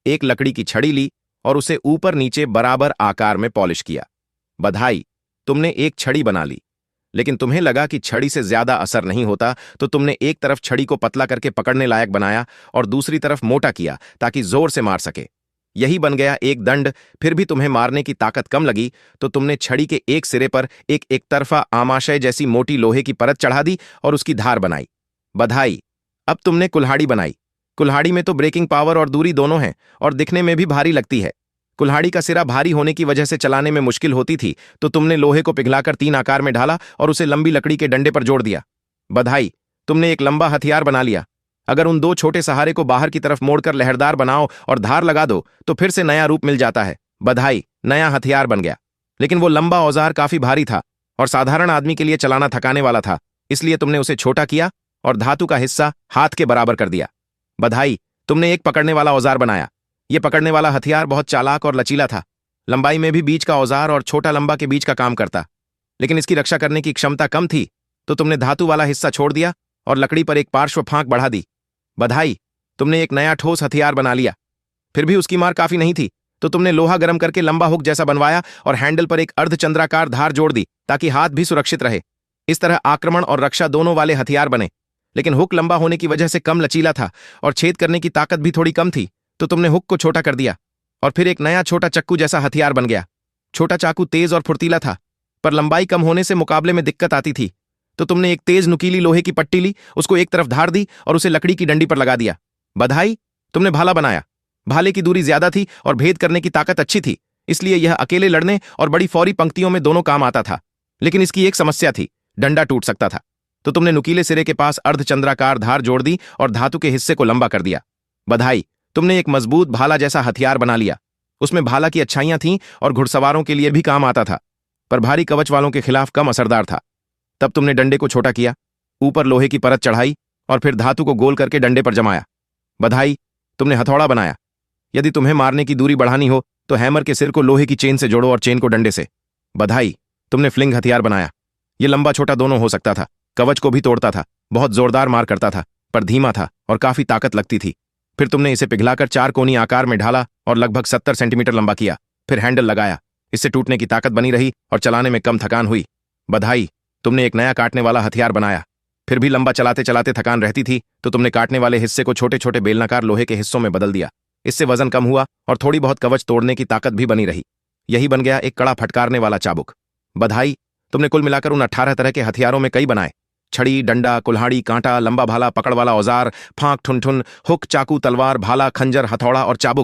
एक लकड़ी की छड़ी ली और उसे ऊपर नीचे बराबर आकार में पॉलिश किया। बधाई, तुमने एक छड़ी बना ली। लेकिन तुम्हें लगा कि छड़ी से ज्यादा असर नहीं होता, तो तुमने एक तरफ छड़ी को पतला करके पकड़ने लायक बनाया और दूसरी तरफ मोटा किया ताकि जोर से मार सके। यही बन गया एक दंड। फिर भी तुम्हें मारने की ताकत कम लगी, तो तुमने छड़ी के एक सिरे पर एक तरफा आमाशय जैसी मोटी लोहे की परत चढ़ा दी और उसकी धार बनाई। बधाई, अब तुमने कुल्हाड़ी बनाई। कुल्हाड़ी में तो ब्रेकिंग पावर और दूरी दोनों हैं और दिखने में भी भारी लगती है। कुल्हाड़ी का सिरा भारी होने की वजह से चलाने में मुश्किल होती थी, तो तुमने लोहे को पिघलाकर 3 आकार में ढाला और उसे लंबी लकड़ी के डंडे पर जोड़ दिया। बधाई, तुमने एक लंबा हथियार बना लिया। अगर उन 2 छोटे सहारे को बाहर की तरफ मोड़कर लहरदार बनाओ और धार लगा दो तो फिर से नया रूप मिल जाता है। बधाई, नया हथियार बन गया। लेकिन वो लंबा औजार काफी भारी था और साधारण आदमी के लिए चलाना थकाने वाला था, इसलिए तुमने उसे छोटा किया और धातु का हिस्सा हाथ के बराबर कर दिया। बधाई, तुमने एक पकड़ने वाला औजार बनाया। यह पकड़ने वाला हथियार बहुत चालाक और लचीला था। लंबाई में भी बीच का औजार और छोटा लंबा के बीच का काम करता, लेकिन इसकी रक्षा करने की क्षमता कम थी, तो तुमने धातु वाला हिस्सा छोड़ दिया और लकड़ी पर एक पार्श्व फांक बढ़ा दी। बधाई, तुमने एक नया ठोस हथियार बना लिया। फिर भी उसकी मार काफी नहीं थी, तो तुमने लोहा गर्म करके लंबा हुक जैसा बनवाया और हैंडल पर एक अर्धचंद्राकार धार जोड़ दी ताकि हाथ भी सुरक्षित रहे। इस तरह आक्रमण और रक्षा दोनों वाले हथियार बने। लेकिन हुक लंबा होने की वजह से कम लचीला था और छेद करने की ताकत भी थोड़ी कम थी, तो तुमने हुक को छोटा कर दिया और फिर एक नया छोटा चक्कू जैसा हथियार बन गया। छोटा चाकू तेज और फुर्तीला था, पर लंबाई कम होने से मुकाबले में दिक्कत आती थी, तो तुमने एक तेज नुकीली लोहे की पट्टी ली, उसको एक तरफ धार दी और उसे लकड़ी की डंडी पर लगा दिया। बधाई, तुमने भाला बनाया। भाले की दूरी ज्यादा थी और भेद करने की ताकत अच्छी थी, इसलिए यह अकेले लड़ने और बड़ी फौरी पंक्तियों में दोनों काम आता था। लेकिन इसकी एक समस्या थी, डंडा टूट सकता था, तो तुमने नुकीले सिरे के पास अर्धचंद्राकार धार जोड़ दी और धातु के हिस्से को लंबा कर दिया। बधाई, तुमने एक मजबूत भाला जैसा हथियार बना लिया। उसमें भाला की अच्छाइयां थीं और घुड़सवारों के लिए भी काम आता था, पर भारी कवच वालों के खिलाफ कम असरदार था। तब तुमने डंडे को छोटा किया, ऊपर लोहे की परत चढ़ाई और फिर धातु को गोल करके डंडे पर जमाया। बधाई, तुमने हथौड़ा बनाया। यदि तुम्हें मारने की दूरी बढ़ानी हो तो हैमर के सिर को लोहे की चेन से जोड़ो और चेन को डंडे से। बधाई, तुमने फ्लिंग हथियार बनाया। यह लंबा छोटा दोनों हो सकता था, कवच को भी तोड़ता था, बहुत जोरदार मार करता था, पर धीमा था और काफी ताकत लगती थी। फिर तुमने इसे पिघलाकर 4 कोनी आकार में ढाला और लगभग 70 सेंटीमीटर लंबा किया। फिर हैंडल लगाया, इससे टूटने की ताकत बनी रही और चलाने में कम थकान हुई। बधाई, तुमने एक नया काटने वाला हथियार बनाया। फिर भी लंबा चलाते चलाते थकान रहती थी, तो तुमने काटने वाले हिस्से को छोटे छोटे बेलनाकार लोहे के हिस्सों में बदल दिया। इससे वजन कम हुआ और थोड़ी बहुत कवच तोड़ने की ताकत भी बनी रही। यही बन गया एक कड़ा फटकारने वाला चाबुक। बधाई, तुमने कुल मिलाकर उन 18 तरह के हथियारों में कई बनाए। छड़ी, डंडा, कुल्हाड़ी, कांटा, लंबा भाला, पकड़ वाला औजार, फांक, ठुनठुन, हुक, चाकू, तलवार, भाला, खंजर, हथौड़ा और चाबुक।